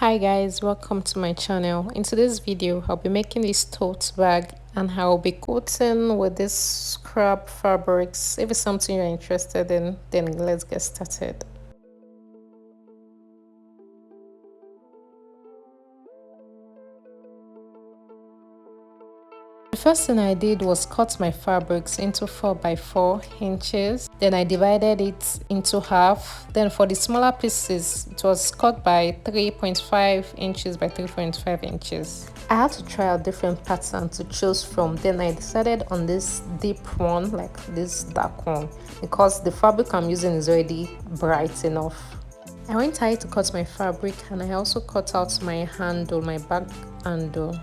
Hi guys, welcome to my channel. In today's video I'll be making this tote bag and I'll be quilting with this scrap fabrics. If it's something you're interested in, then let's get started. The first thing I did was cut my fabrics into 4 by 4 inches. Then I divided it into half. Then for the smaller pieces, it was cut by 3.5 inches by 3.5 inches. I had to try out different patterns to choose from. Then I decided on this deep one, like this dark one, because the fabric I'm using is already bright enough. I went ahead to cut my fabric and I also cut out my handle, my back handle.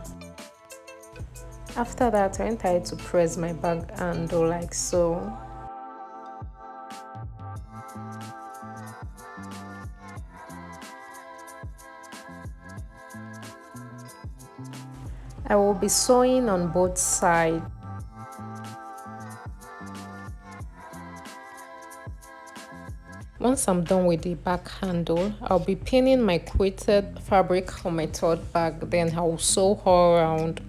After that, I went ahead to press my bag handle like so. I will be sewing on both sides. Once I'm done with the back handle, I'll be pinning my quilted fabric on my tote bag, then I'll sew all around.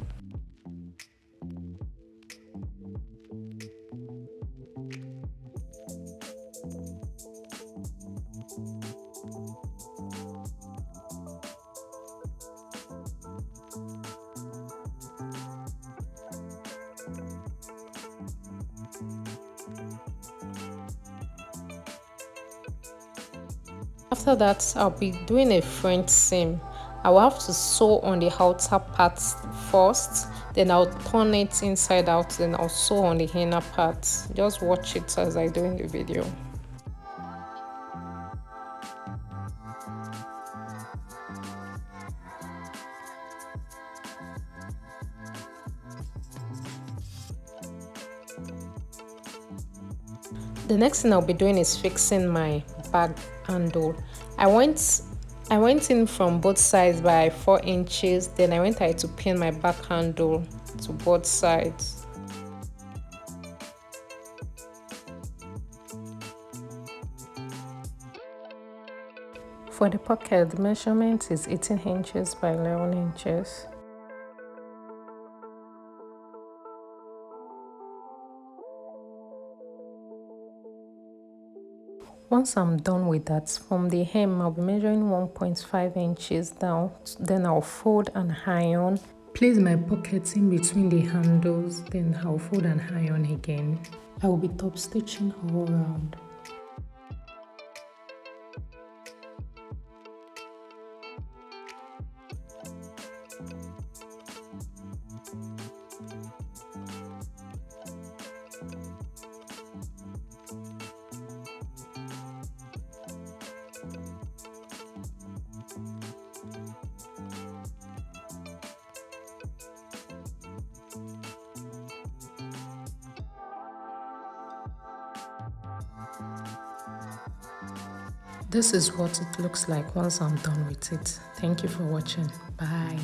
After that, I'll be doing a front seam. I will have to sew on the outer part first, then I'll turn it inside out, then I'll sew on the inner part. Just watch it as I do in the video. The next thing I'll be doing is fixing my bag handle. I went in from both sides by 4 inches, then I went ahead to pin my back handle to both sides. For the pocket, the measurement is 18 inches by 11 inches. Once I'm done with that, from the hem, I'll be measuring 1.5 inches down. Then I'll fold and iron. Place my pockets in between the handles, then I'll fold and iron again. I will be top stitching all around. This is what it looks like once I'm done with it. Thank you for watching. Bye.